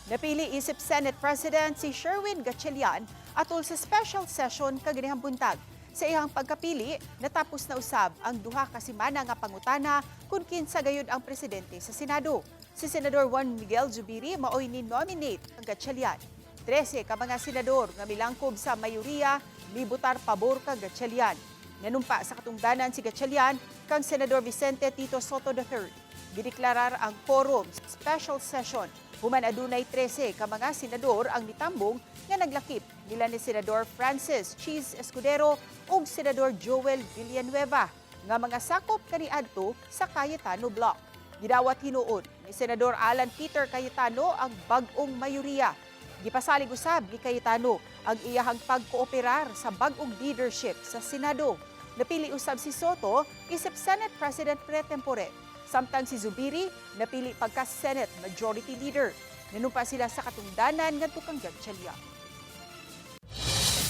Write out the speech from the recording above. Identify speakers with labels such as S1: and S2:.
S1: Napili isip Senate President si Sherwin Gatchalian atol sa special session kaganihang buntag. Sa iyang pagkapili, natapos na usab ang duha ka semana nga pangutana kung kinsa gayud ang presidente sa Senado. Si Senador Juan Miguel Zubiri maoy ni nominate ang Gatchalian. 13 ka mga senador nga milangkob sa mayoriya libutar pabor kang Gatchalian. Nanumpa sa katungdanan si Gatchalian kang Senador Vicente Tito Soto III. Gideklarar ang quorum sa special session. Human adunay 13 ka mga senador ang nitambong nga naglakip nila ni Senador Francis Cheese Escudero ug Senador Joel Villanueva nga mga sakop kaniadto sa Cayetano Block. Gidawat hinuon ni Senador Alan Peter Cayetano ang bag-ong mayoriya. Gipasalig usab ni Cayetano ang iyahang pagkooperar sa bag-ong leadership sa Senado. Napili usab si Soto isip Senate President pre tempore. Samtang si Zubiri napili pagka Senate Majority Leader. Nanumpa sila sa katungdanan ngadto kang Gatchalian.